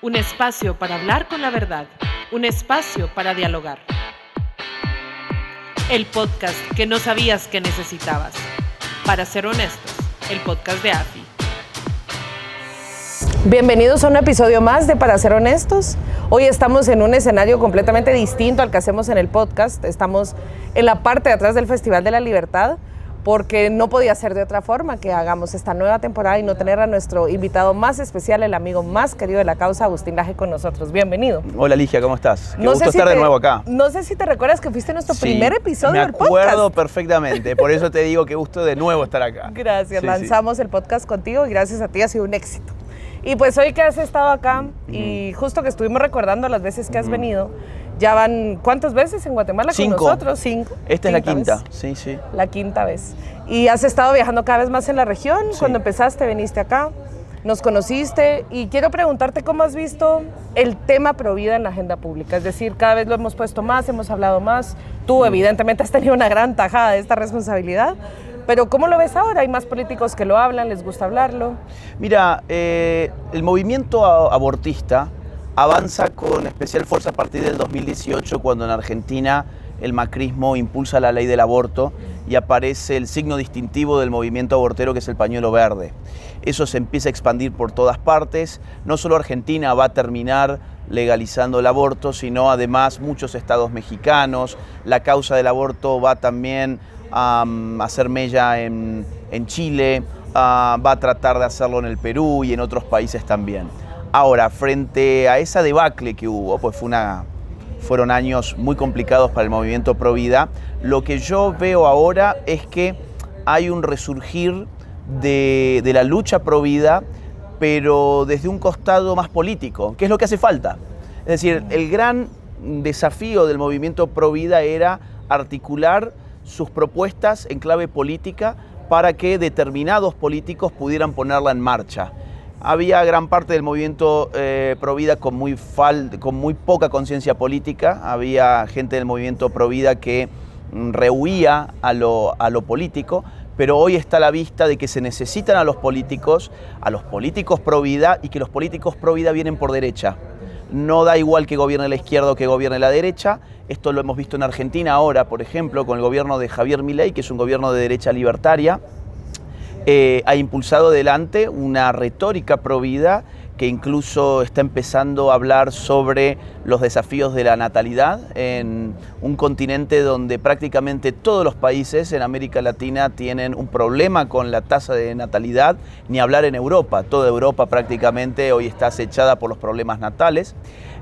Un espacio para hablar con la verdad, un espacio para dialogar. El podcast que no sabías que necesitabas. Para ser honestos, el podcast de AFI. Bienvenidos a un episodio más de Para ser honestos. Hoy estamos en un escenario completamente distinto al que hacemos en el podcast. Estamos en la parte de atrás del Festival de la Libertad, porque no podía ser de otra forma que hagamos esta nueva temporada y no tener a nuestro invitado más especial, el amigo más querido de la causa, Agustín Laje, con nosotros. Bienvenido. Hola Ligia, ¿cómo estás? Qué gusto estar de nuevo acá. No sé si te recuerdas que fuiste nuestro primer episodio del podcast. Me acuerdo perfectamente, por eso te digo qué gusto de nuevo estar acá. Gracias, lanzamos el podcast contigo y gracias a ti ha sido un éxito. Y pues hoy que has estado acá y justo que estuvimos recordando las veces que has venido, ya van, ¿cuántas veces en Guatemala con nosotros? 5. Esta es la quinta, sí. La quinta vez. Y has estado viajando cada vez más en la región. Sí. Cuando empezaste, viniste acá, nos conociste y quiero preguntarte cómo has visto el tema Provida en la agenda pública. Es decir, cada vez lo hemos puesto más, hemos hablado más. Tú evidentemente has tenido una gran tajada de esta responsabilidad. Pero ¿cómo lo ves ahora? ¿Hay más políticos que lo hablan? ¿Les gusta hablarlo? Mira, el movimiento abortista avanza con especial fuerza a partir del 2018, cuando en Argentina el macrismo impulsa la ley del aborto y aparece el signo distintivo del movimiento abortero, que es el pañuelo verde. Eso se empieza a expandir por todas partes. No solo Argentina va a terminar legalizando el aborto, sino además muchos estados mexicanos. La causa del aborto va también a hacer mella en Chile, va a tratar de hacerlo en el Perú y en otros países también. Ahora, frente a esa debacle que hubo, pues fueron años muy complicados para el movimiento Provida, lo que yo veo ahora es que hay un resurgir de la lucha Provida, pero desde un costado más político, que es lo que hace falta. Es decir, el gran desafío del movimiento Provida era articular sus propuestas en clave política para que determinados políticos pudieran ponerla en marcha. Había gran parte del movimiento Provida con muy poca conciencia política. Había gente del movimiento Provida que rehuía a lo político, pero hoy está a la vista de que se necesitan a los políticos Provida, y que los políticos Provida vienen por derecha. No da igual que gobierne la izquierda o que gobierne la derecha. Esto lo hemos visto en Argentina ahora, por ejemplo, con el gobierno de Javier Milei, que es un gobierno de derecha libertaria. Ha impulsado adelante una retórica provida que incluso está empezando a hablar sobre los desafíos de la natalidad en un continente donde prácticamente todos los países en América Latina tienen un problema con la tasa de natalidad, ni hablar en Europa. Toda Europa prácticamente hoy está acechada por los problemas natales.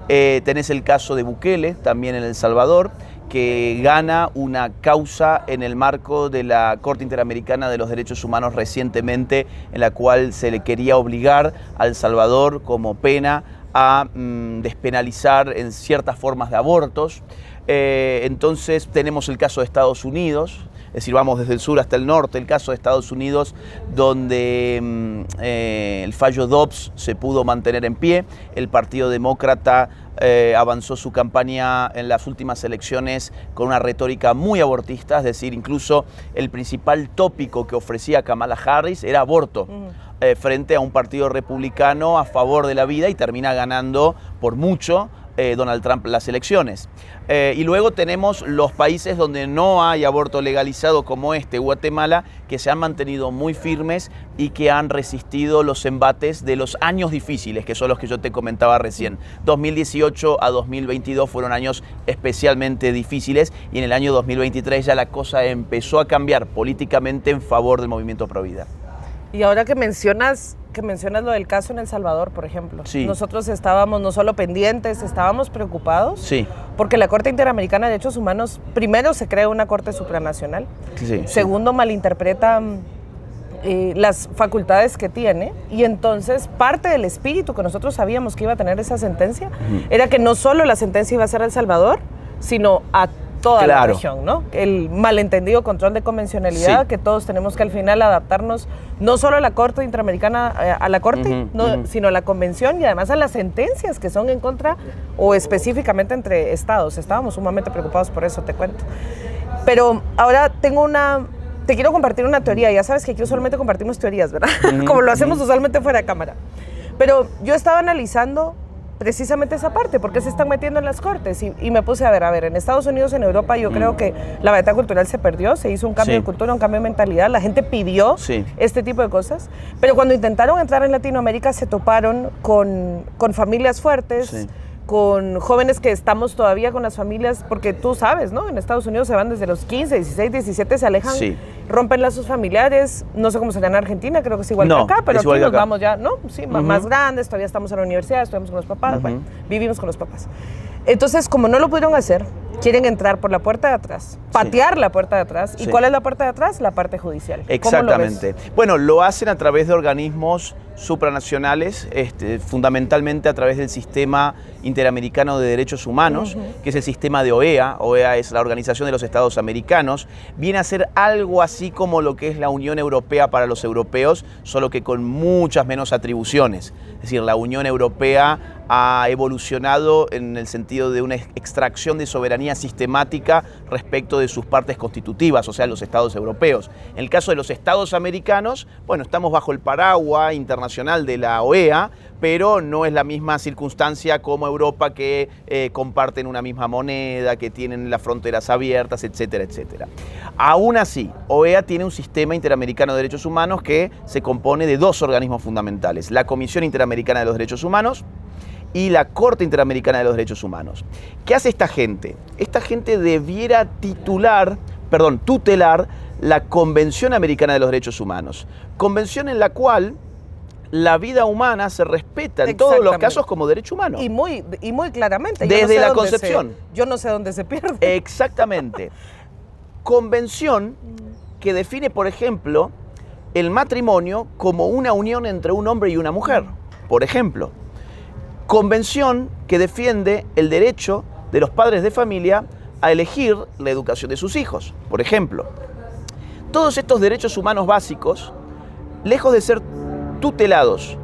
Tenés el caso de Bukele, también en El Salvador, que gana una causa en el marco de la Corte Interamericana de los Derechos Humanos recientemente, en la cual se le quería obligar a El Salvador como pena a despenalizar en ciertas formas de abortos. Entonces tenemos el caso de Estados Unidos, es decir, vamos desde el sur hasta el norte, el caso de Estados Unidos, donde el fallo Dobbs se pudo mantener en pie. El Partido Demócrata avanzó su campaña en las últimas elecciones con una retórica muy abortista, es decir, incluso el principal tópico que ofrecía Kamala Harris era aborto, frente a un partido republicano a favor de la vida, y termina ganando por mucho Donald Trump las elecciones. Y luego tenemos los países donde no hay aborto legalizado, como Guatemala, que se han mantenido muy firmes y que han resistido los embates de los años difíciles, que son los que yo te comentaba recién. 2018 a 2022 fueron años especialmente difíciles, y en el año 2023 ya la cosa empezó a cambiar políticamente en favor del movimiento Provida. Y ahora que mencionas lo del caso en El Salvador, por ejemplo, sí. Nosotros estábamos no solo pendientes, estábamos preocupados, sí, porque la Corte Interamericana de Derechos Humanos, primero se crea una Corte Supranacional, sí, segundo malinterpreta las facultades que tiene, y entonces parte del espíritu que nosotros sabíamos que iba a tener esa sentencia era que no solo la sentencia iba a ser a El Salvador, sino a toda la región, ¿no? El malentendido control de convencionalidad, que todos tenemos que al final adaptarnos no solo a la Corte Interamericana, a la Corte, sino a la Convención, y además a las sentencias que son en contra o específicamente entre estados. Estábamos sumamente preocupados por eso, te cuento. Pero ahora te quiero compartir una teoría. Ya sabes que aquí usualmente compartimos teorías, ¿verdad? Como lo hacemos usualmente fuera de cámara. Pero yo estaba analizando precisamente esa parte, ¿por qué se están metiendo en las cortes? Y me puse a ver, en Estados Unidos, en Europa, yo creo que la batalla cultural se perdió, se hizo un cambio de cultura, un cambio de mentalidad, la gente pidió este tipo de cosas, pero cuando intentaron entrar en Latinoamérica se toparon con familias fuertes, con jóvenes que estamos todavía con las familias, porque tú sabes, ¿no? En Estados Unidos se van desde los 15, 16, 17, se alejan, rompen lazos familiares, no sé cómo será en Argentina, creo que es igual que acá, pero aquí nos vamos ya, ¿no? Sí, más grandes, todavía estamos en la universidad, estudiamos con los papás, bueno, vivimos con los papás. Entonces, como no lo pudieron hacer, quieren entrar por la puerta de atrás, patear la puerta de atrás. ¿Y cuál es la puerta de atrás? La parte judicial. Exactamente. Bueno, lo hacen a través de organismos supranacionales, fundamentalmente a través del Sistema Interamericano de Derechos Humanos, que es el sistema de OEA. OEA es la Organización de los Estados Americanos. Viene a ser algo así como lo que es la Unión Europea para los europeos, solo que con muchas menos atribuciones. Es decir, la Unión Europea ha evolucionado en el sentido de una extracción de soberanía sistemática respecto de sus partes constitutivas, o sea, los estados europeos. En el caso de los estados americanos, bueno, estamos bajo el paraguas internacional de la OEA, pero no es la misma circunstancia como Europa, que comparten una misma moneda, que tienen las fronteras abiertas, etcétera, etcétera. Aún así, OEA tiene un sistema interamericano de derechos humanos que se compone de dos organismos fundamentales: la Comisión Interamericana de los Derechos Humanos y la Corte Interamericana de los Derechos Humanos. ¿Qué hace esta gente? Esta gente debiera tutelar la Convención Americana de los Derechos Humanos, convención en la cual la vida humana se respeta en todos los casos como derecho humano. Y muy claramente. Desde la concepción. Yo no sé dónde se pierde. Exactamente. Convención que define, por ejemplo, el matrimonio como una unión entre un hombre y una mujer, por ejemplo. Convención que defiende el derecho de los padres de familia a elegir la educación de sus hijos, por ejemplo. Todos estos derechos humanos básicos, lejos de ser tutelados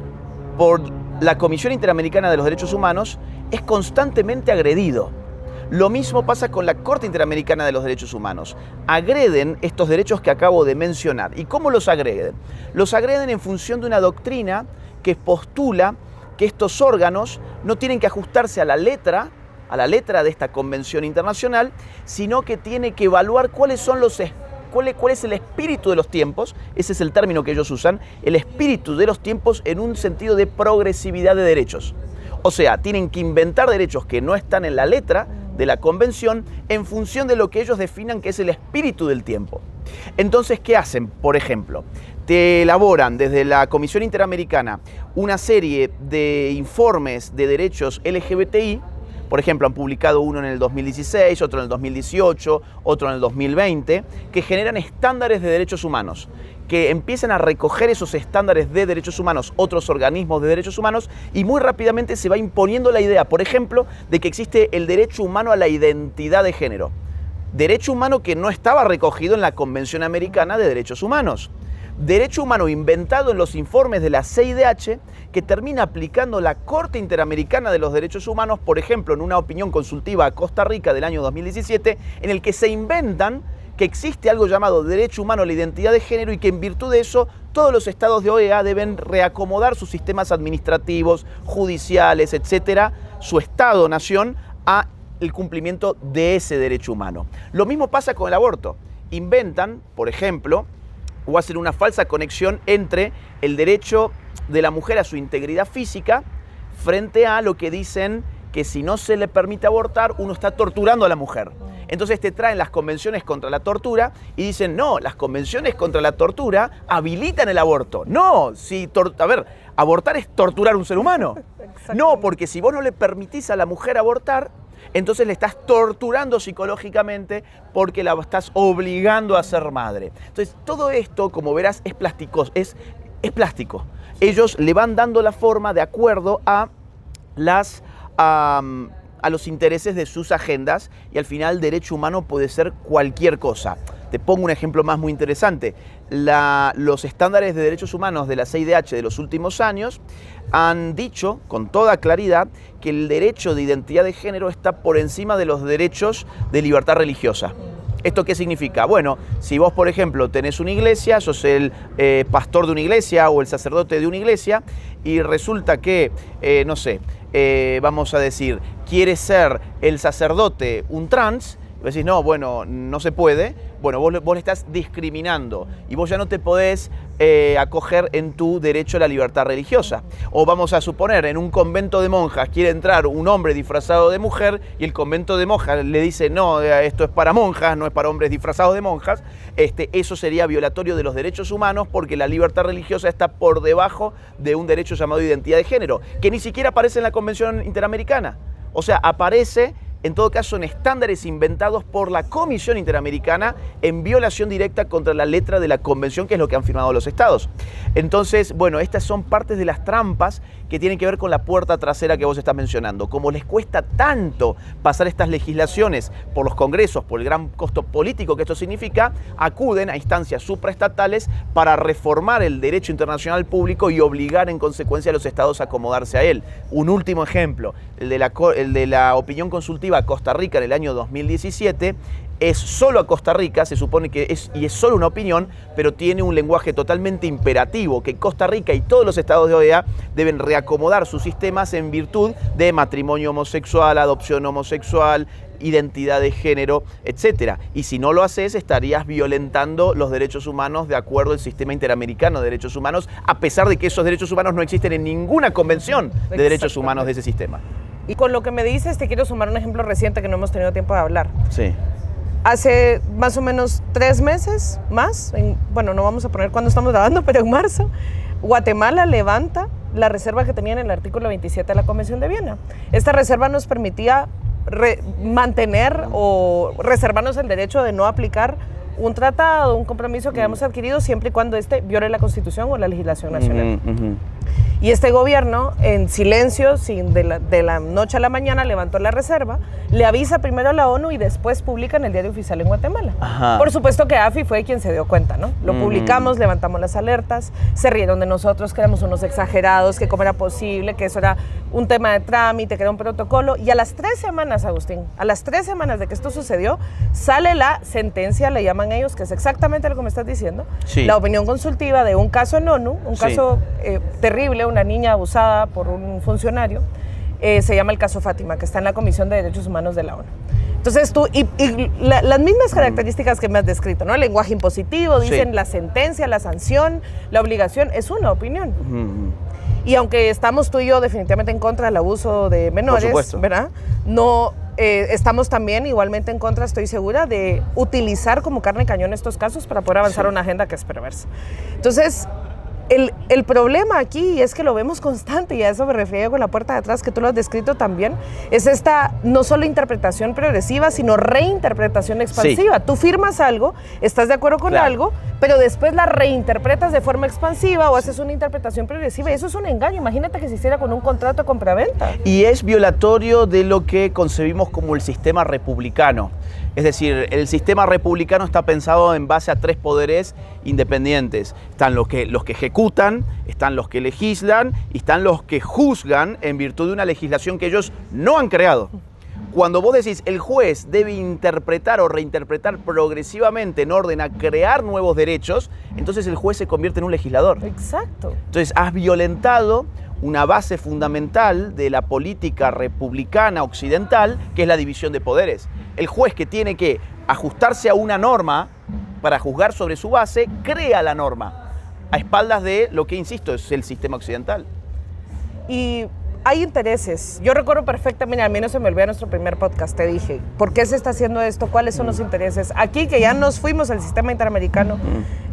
por la Comisión Interamericana de los Derechos Humanos, es constantemente agredido. Lo mismo pasa con la Corte Interamericana de los Derechos Humanos. Agreden estos derechos que acabo de mencionar. ¿Y cómo los agreden? Los agreden en función de una doctrina que postula que estos órganos no tienen que ajustarse a la letra de esta convención internacional, sino que tiene que evaluar cuál es el espíritu de los tiempos. Ese es el término que ellos usan, el espíritu de los tiempos en un sentido de progresividad de derechos. O sea, tienen que inventar derechos que no están en la letra de la convención en función de lo que ellos definan que es el espíritu del tiempo. Entonces, ¿qué hacen? Por ejemplo, te elaboran desde la Comisión Interamericana una serie de informes de derechos LGBTI. Por ejemplo, han publicado uno en el 2016, otro en el 2018, otro en el 2020, que generan estándares de derechos humanos, que empiezan a recoger esos estándares de derechos humanos, otros organismos de derechos humanos, y muy rápidamente se va imponiendo la idea, por ejemplo, de que existe el derecho humano a la identidad de género. Derecho humano que no estaba recogido en la Convención Americana de Derechos Humanos. Derecho humano inventado en los informes de la CIDH, que termina aplicando la Corte Interamericana de los Derechos Humanos, por ejemplo, en una opinión consultiva a Costa Rica del año 2017, en el que se inventan que existe algo llamado derecho humano a la identidad de género y que en virtud de eso todos los estados de OEA deben reacomodar sus sistemas administrativos, judiciales, etcétera, su estado-nación a el cumplimiento de ese derecho humano. Lo mismo pasa con el aborto. Inventan, por ejemplo, o hacen una falsa conexión entre el derecho de la mujer a su integridad física frente a lo que dicen que si no se le permite abortar, uno está torturando a la mujer. Entonces te traen las convenciones contra la tortura y dicen, no, las convenciones contra la tortura habilitan el aborto. No, abortar es torturar a un ser humano. No, porque si vos no le permitís a la mujer abortar, entonces le estás torturando psicológicamente porque la estás obligando a ser madre. Entonces todo esto, como verás, es plástico. Ellos le van dando la forma de acuerdo a los intereses de sus agendas, y al final derecho humano puede ser cualquier cosa. Te pongo un ejemplo más muy interesante. Los estándares de derechos humanos de la CIDH de los últimos años han dicho con toda claridad que el derecho de identidad de género está por encima de los derechos de libertad religiosa. ¿Esto qué significa? Bueno, si vos, por ejemplo, tenés una iglesia, sos el pastor de una iglesia o el sacerdote de una iglesia, y resulta que, no sé, vamos a decir, quiere ser el sacerdote un trans, y vos decís, no, bueno, no se puede. Bueno, vos le estás discriminando y vos ya no te podés acoger en tu derecho a la libertad religiosa. O vamos a suponer, en un convento de monjas quiere entrar un hombre disfrazado de mujer y el convento de monjas le dice, no, esto es para monjas, no es para hombres disfrazados de monjas. Eso sería violatorio de los derechos humanos porque la libertad religiosa está por debajo de un derecho llamado identidad de género, que ni siquiera aparece en la Convención Interamericana. O sea, aparece en todo caso en estándares inventados por la Comisión Interamericana en violación directa contra la letra de la Convención, que es lo que han firmado los estados. Entonces, bueno, estas son partes de las trampas que tienen que ver con la puerta trasera que vos estás mencionando. Como les cuesta tanto pasar estas legislaciones por los congresos, por el gran costo político que esto significa, acuden a instancias supraestatales para reformar el derecho internacional público y obligar en consecuencia a los estados a acomodarse a él. Un último ejemplo, el de la opinión consultiva a Costa Rica en el año 2017, es solo a Costa Rica, se supone que es solo una opinión, pero tiene un lenguaje totalmente imperativo, que Costa Rica y todos los estados de OEA deben reacomodar sus sistemas en virtud de matrimonio homosexual, adopción homosexual, identidad de género, etc. Y si no lo haces, estarías violentando los derechos humanos de acuerdo al sistema interamericano de derechos humanos, a pesar de que esos derechos humanos no existen en ninguna convención de derechos humanos de ese sistema. Y con lo que me dices, te quiero sumar un ejemplo reciente que no hemos tenido tiempo de hablar. Sí. Hace más o menos 3 meses más, bueno, no vamos a poner cuándo estamos grabando, pero en marzo, Guatemala levanta la reserva que tenía en el artículo 27 de la Convención de Viena. Esta reserva nos permitía mantener o reservarnos el derecho de no aplicar un tratado, un compromiso que habíamos adquirido siempre y cuando este viole la Constitución o la legislación nacional. Y este gobierno, en silencio, de la noche a la mañana, levantó la reserva, le avisa primero a la ONU y después publica en el Diario Oficial en Guatemala. Ajá. Por supuesto que AFI fue quien se dio cuenta, ¿no? Lo publicamos, levantamos las alertas, se rieron de nosotros, que éramos unos exagerados, que cómo era posible, que eso era un tema de trámite, que era un protocolo. Y a las 3 semanas, Agustín, a las 3 semanas de que esto sucedió, sale la sentencia, le llaman ellos, que es exactamente lo que me estás diciendo, sí. La opinión consultiva de un caso en ONU, un caso terrible, una niña abusada por un funcionario, se llama el caso Fátima, que está en la Comisión de Derechos Humanos de la ONU. Entonces tú, las mismas características que me has descrito, ¿no? El lenguaje impositivo, dicen la sentencia, la sanción, la obligación, es una opinión. Y aunque estamos tú y yo definitivamente en contra del abuso de menores, ¿verdad? No, estamos también igualmente en contra, estoy segura, de utilizar como carne de cañón estos casos para poder avanzar una agenda que es perversa. Entonces, el problema aquí, es que lo vemos constante, y a eso me refiero con la puerta de atrás, que tú lo has descrito también, es esta no solo interpretación progresiva, sino reinterpretación expansiva. Sí. Tú firmas algo, estás de acuerdo con algo, pero después la reinterpretas de forma expansiva o haces una interpretación progresiva, y eso es un engaño. Imagínate que se hiciera con un contrato de compraventa. Y es violatorio de lo que concebimos como el sistema republicano. Es decir, el sistema republicano está pensado en base a 3 poderes independientes. Están los que ejecutan, están los que legislan y están los que juzgan en virtud de una legislación que ellos no han creado. Cuando vos decís el juez debe interpretar o reinterpretar progresivamente en orden a crear nuevos derechos, entonces el juez se convierte en un legislador. Exacto. Entonces has violentado una base fundamental de la política republicana occidental, que es la división de poderes. El juez, que tiene que ajustarse a una norma para juzgar sobre su base, crea la norma a espaldas de lo que, insisto, es el sistema occidental. Y hay intereses. Yo recuerdo perfectamente, a mí no se me olvida nuestro primer podcast, te dije, ¿por qué se está haciendo esto? ¿Cuáles son los intereses? Aquí, que ya nos fuimos al sistema interamericano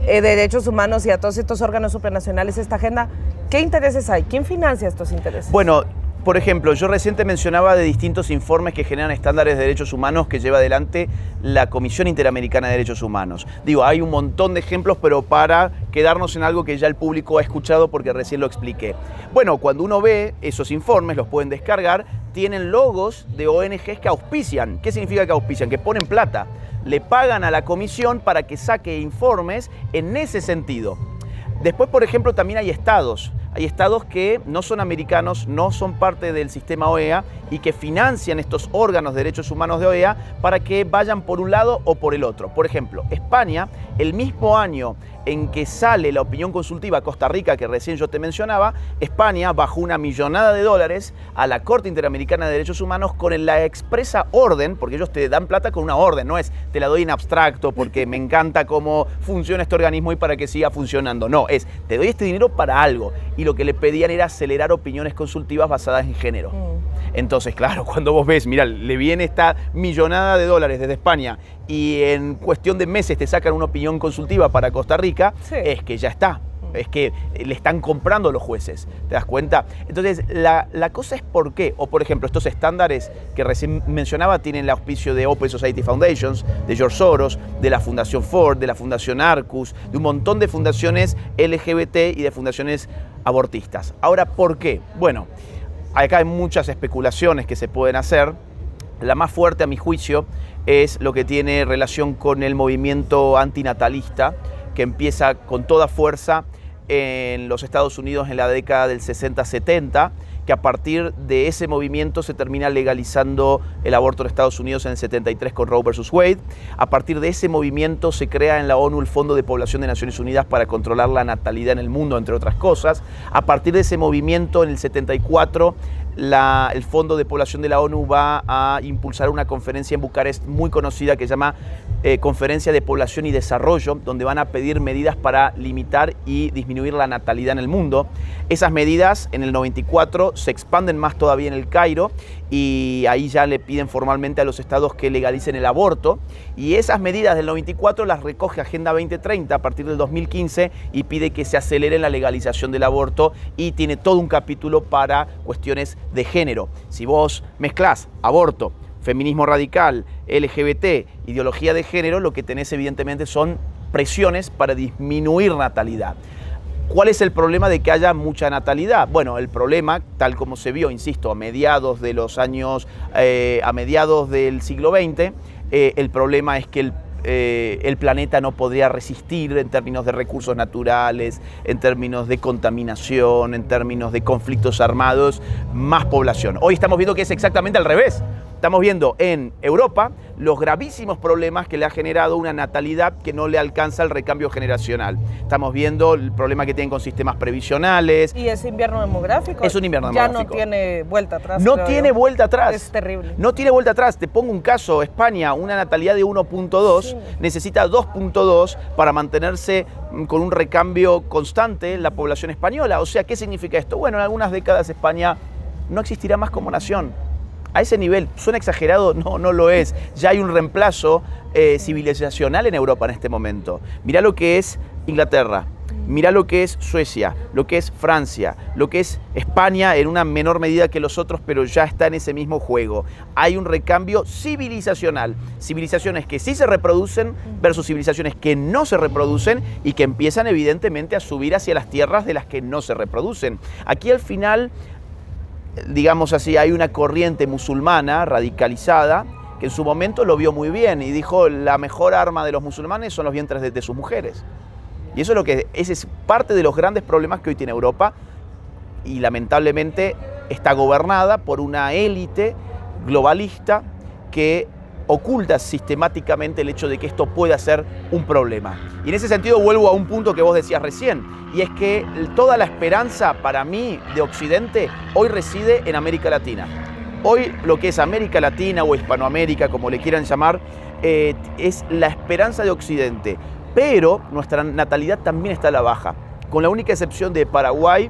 de derechos humanos y a todos estos órganos supranacionales, esta agenda, ¿qué intereses hay? ¿Quién financia estos intereses? Bueno, por ejemplo, yo reciente mencionaba de distintos informes que generan estándares de derechos humanos que lleva adelante la Comisión Interamericana de Derechos Humanos. Digo, hay un montón de ejemplos, pero para quedarnos en algo que ya el público ha escuchado porque recién lo expliqué. Bueno, cuando uno ve esos informes, los pueden descargar, tienen logos de ONGs que auspician. ¿Qué significa que auspician? Que ponen plata. Le pagan a la comisión para que saque informes en ese sentido. Después, por ejemplo, también hay estados. Hay estados que no son americanos, no son parte del sistema OEA y que financian estos órganos de derechos humanos de OEA para que vayan por un lado o por el otro. Por ejemplo, España, el mismo año en que sale la opinión consultiva a Costa Rica, que recién yo te mencionaba, España bajó $1 millón a la Corte Interamericana de Derechos Humanos con la expresa orden, porque ellos te dan plata con una orden, no es te la doy en abstracto porque me encanta cómo funciona este organismo y para que siga funcionando. No, es te doy este dinero para algo. Y lo que le pedían era acelerar opiniones consultivas basadas en género. Entonces, claro, cuando vos ves, mirá, le viene esta $1 millón desde España y en cuestión de meses te sacan una opinión consultiva para Costa Rica, sí, es que ya está. Es que le están comprando los jueces, ¿te das cuenta? Entonces, la cosa es por qué. O, por ejemplo, estos estándares que recién mencionaba tienen el auspicio de Open Society Foundations, de George Soros, de la Fundación Ford, de la Fundación Arcus, de un montón de fundaciones LGBT y de fundaciones abortistas. Ahora, ¿por qué? Bueno, acá hay muchas especulaciones que se pueden hacer. La más fuerte, a mi juicio, es lo que tiene relación con el movimiento antinatalista, que empieza con toda fuerza en los Estados Unidos en la década del 60-70, que a partir de ese movimiento se termina legalizando el aborto en Estados Unidos en el 73 con Roe vs. Wade. A partir de ese movimiento se crea en la ONU el Fondo de Población de Naciones Unidas para controlar la natalidad en el mundo, entre otras cosas. A partir de ese movimiento, en el 74, el Fondo de Población de la ONU va a impulsar una conferencia en Bucarest muy conocida que se llama Conferencia de Población y Desarrollo, donde van a pedir medidas para limitar y disminuir la natalidad en el mundo. Esas medidas en el 94 se expanden más todavía en el Cairo y ahí ya le piden formalmente a los estados que legalicen el aborto, y esas medidas del 94 las recoge Agenda 2030 a partir del 2015 y pide que se acelere la legalización del aborto, y tiene todo un capítulo para cuestiones de género. Si vos mezclás aborto, feminismo radical, LGBT, ideología de género, lo que tenés evidentemente son presiones para disminuir natalidad. ¿Cuál es el problema de que haya mucha natalidad? Bueno, el problema, tal como se vio, insisto, a mediados del siglo XX, el problema es que el planeta no podría resistir en términos de recursos naturales, en términos de contaminación, en términos de conflictos armados, más población. Hoy estamos viendo que es exactamente al revés. Estamos viendo en Europa los gravísimos problemas que le ha generado una natalidad que no le alcanza el recambio generacional. Estamos viendo el problema que tienen con sistemas previsionales. Y ese invierno demográfico. Es un invierno demográfico. Ya no tiene vuelta atrás. No tiene vuelta atrás. Es terrible. No tiene vuelta atrás. Te pongo un caso. España, una natalidad de 1.2, sí, necesita 2.2 para mantenerse con un recambio constante en la población española. O sea, ¿qué significa esto? Bueno, en algunas décadas España no existirá más como nación. A ese nivel, ¿suena exagerado? No, no lo es. Ya hay un reemplazo civilizacional en Europa en este momento. Mirá lo que es Inglaterra, mirá lo que es Suecia, lo que es Francia, lo que es España en una menor medida que los otros, pero ya está en ese mismo juego. Hay un recambio civilizacional. Civilizaciones que sí se reproducen versus civilizaciones que no se reproducen y que empiezan evidentemente a subir hacia las tierras de las que no se reproducen. Aquí al final, digamos así, hay una corriente musulmana radicalizada que en su momento lo vio muy bien y dijo: la mejor arma de los musulmanes son los vientres de sus mujeres. Y eso es ese es parte de los grandes problemas que hoy tiene Europa, y lamentablemente está gobernada por una élite globalista que oculta sistemáticamente el hecho de que esto pueda ser un problema. Y en ese sentido vuelvo a un punto que vos decías recién, y es que toda la esperanza para mí de Occidente hoy reside en América Latina. Hoy lo que es América Latina o Hispanoamérica, como le quieran llamar, es la esperanza de Occidente. Pero nuestra natalidad también está a la baja. Con la única excepción de Paraguay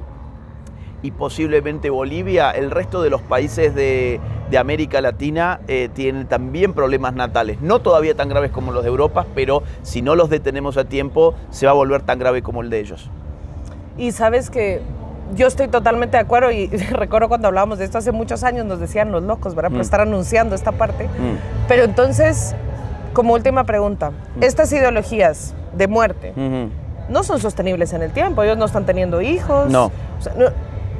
y posiblemente Bolivia, el resto de los países de América Latina tienen también problemas natales. No todavía tan graves como los de Europa, pero si no los detenemos a tiempo, se va a volver tan grave como el de ellos. Y sabes que yo estoy totalmente de acuerdo, y recuerdo cuando hablábamos de esto hace muchos años, nos decían los locos, ¿verdad? Por estar anunciando esta parte. Pero entonces, como última pregunta, estas ideologías de muerte no son sostenibles en el tiempo. Ellos no están teniendo hijos. No. O sea,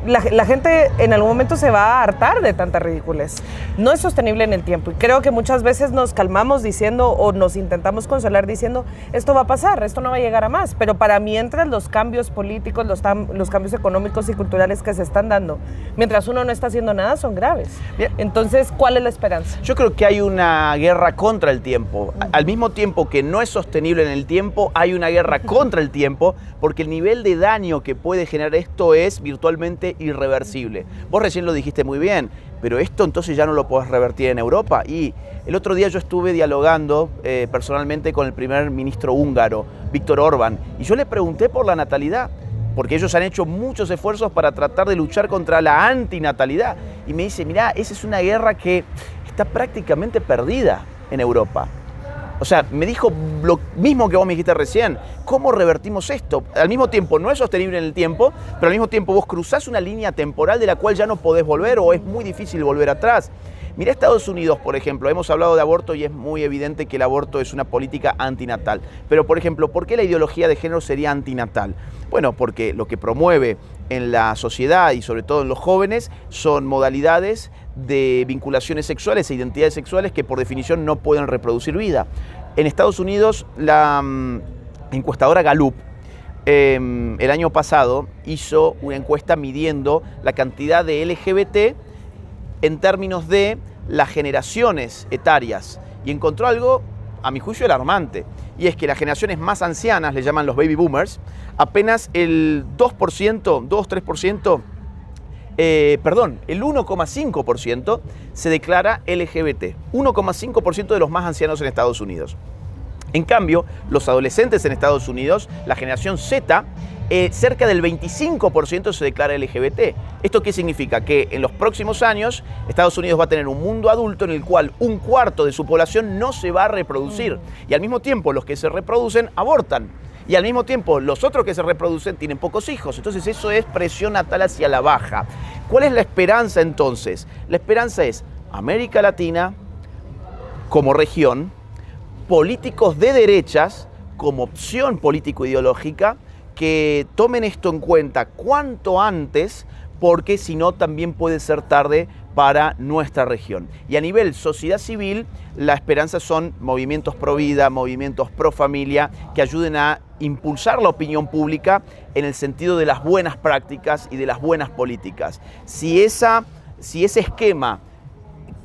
la gente en algún momento se va a hartar de tanta ridiculez. No es sostenible en el tiempo. Y creo que muchas veces nos calmamos diciendo o nos intentamos consolar diciendo esto va a pasar, esto no va a llegar a más. Pero para mientras los cambios políticos, los cambios económicos y culturales que se están dando, mientras uno no está haciendo nada, son graves. Bien. Entonces, ¿cuál es la esperanza? Yo creo que hay una guerra contra el tiempo. Al mismo tiempo que no es sostenible en el tiempo, hay una guerra contra el tiempo, porque el nivel de daño que puede generar esto es virtualmente irreversible. Vos recién lo dijiste muy bien, pero esto entonces ya no lo podés revertir en Europa. Y el otro día yo estuve dialogando personalmente con el primer ministro húngaro, Viktor Orbán, y yo le pregunté por la natalidad, porque ellos han hecho muchos esfuerzos para tratar de luchar contra la antinatalidad. Y me dice, mirá, esa es una guerra que está prácticamente perdida en Europa. O sea, me dijo lo mismo que vos me dijiste recién. ¿Cómo revertimos esto? Al mismo tiempo no es sostenible en el tiempo, pero al mismo tiempo vos cruzás una línea temporal de la cual ya no podés volver o es muy difícil volver atrás. Mirá Estados Unidos, por ejemplo. Hemos hablado de aborto y es muy evidente que el aborto es una política antinatal. Pero, por ejemplo, ¿por qué la ideología de género sería antinatal? Bueno, porque lo que promueve en la sociedad y sobre todo en los jóvenes son modalidades de vinculaciones sexuales e identidades sexuales que por definición no pueden reproducir vida. En Estados Unidos la encuestadora Gallup el año pasado hizo una encuesta midiendo la cantidad de LGBT en términos de las generaciones etarias y encontró algo, a mi juicio, alarmante. Y es que las generaciones más ancianas, le llaman los baby boomers, apenas el 2%, 2-3%, el 1,5% se declara LGBT. 1,5% de los más ancianos en Estados Unidos. En cambio, los adolescentes en Estados Unidos, la generación Z, cerca del 25% se declara LGBT. ¿Esto qué significa? Que en los próximos años Estados Unidos va a tener un mundo adulto en el cual un cuarto de su población no se va a reproducir. Y al mismo tiempo los que se reproducen abortan. Y al mismo tiempo los otros que se reproducen tienen pocos hijos. Entonces eso es presión natal hacia la baja. ¿Cuál es la esperanza entonces? La esperanza es América Latina como región, políticos de derechas como opción político-ideológica, que tomen esto en cuenta cuanto antes, porque si no también puede ser tarde para nuestra región. Y a nivel sociedad civil, la esperanza son movimientos pro vida, movimientos pro familia, que ayuden a impulsar la opinión pública en el sentido de las buenas prácticas y de las buenas políticas. Si ese esquema,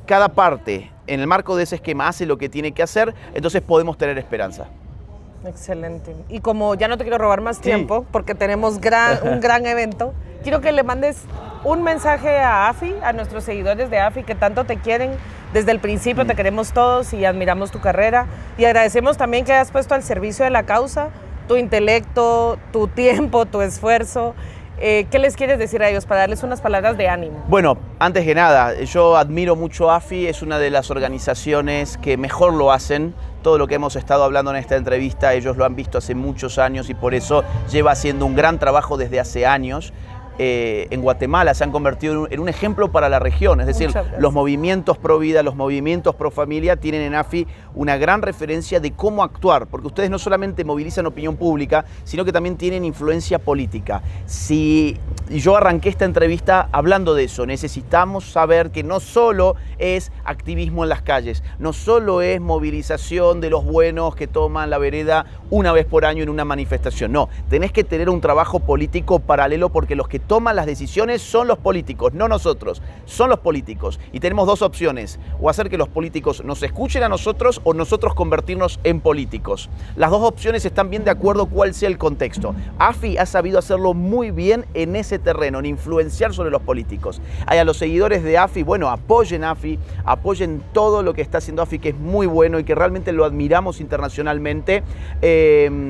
cada parte en el marco de ese esquema hace lo que tiene que hacer, entonces podemos tener esperanza. Excelente. Y como ya no te quiero robar más tiempo, porque tenemos un gran evento, quiero que le mandes un mensaje a AFI, a nuestros seguidores de AFI que tanto te quieren. Desde el principio te queremos todos y admiramos tu carrera. Y agradecemos también que hayas puesto al servicio de la causa tu intelecto, tu tiempo, tu esfuerzo. ¿Qué les quieres decir a ellos para darles unas palabras de ánimo? Bueno, antes que nada, yo admiro mucho a AFI, es una de las organizaciones que mejor lo hacen. Todo lo que hemos estado hablando en esta entrevista, ellos lo han visto hace muchos años y por eso lleva haciendo un gran trabajo desde hace años. En Guatemala se han convertido en un ejemplo para la región, es decir, los movimientos pro vida, los movimientos pro familia tienen en AFI una gran referencia de cómo actuar, porque ustedes no solamente movilizan opinión pública, sino que también tienen influencia política. Si yo arranqué esta entrevista hablando de eso, necesitamos saber que no solo es activismo en las calles, no solo es movilización de los buenos que toman la vereda una vez por año en una manifestación, no, tenés que tener un trabajo político paralelo porque los que toman las decisiones son los políticos, no nosotros, son los políticos. Y tenemos dos opciones, o hacer que los políticos nos escuchen a nosotros o nosotros convertirnos en políticos. Las dos opciones están bien de acuerdo cuál sea el contexto. AFI ha sabido hacerlo muy bien en ese terreno, en influenciar sobre los políticos. A los seguidores de AFI, bueno, apoyen AFI, apoyen todo lo que está haciendo AFI, que es muy bueno y que realmente lo admiramos internacionalmente.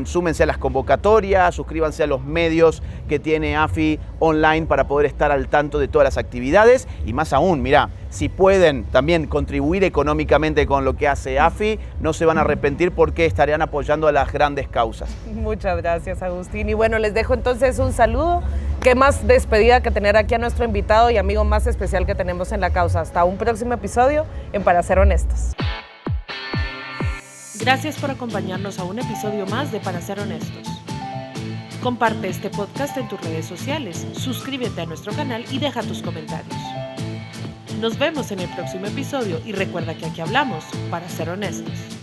Súmense a las convocatorias, suscríbanse a los medios que tiene AFI online para poder estar al tanto de todas las actividades y más aún, mirá, si pueden también contribuir económicamente con lo que hace AFI, no se van a arrepentir porque estarán apoyando a las grandes causas. Muchas gracias, Agustín. Y bueno, les dejo entonces un saludo. Qué más despedida que tener aquí a nuestro invitado y amigo más especial que tenemos en la causa. Hasta un próximo episodio en Para Ser Honestos. Gracias por acompañarnos a un episodio más de Para Ser Honestos. Comparte este podcast en tus redes sociales, suscríbete a nuestro canal y deja tus comentarios. Nos vemos en el próximo episodio y recuerda que aquí hablamos para ser honestos.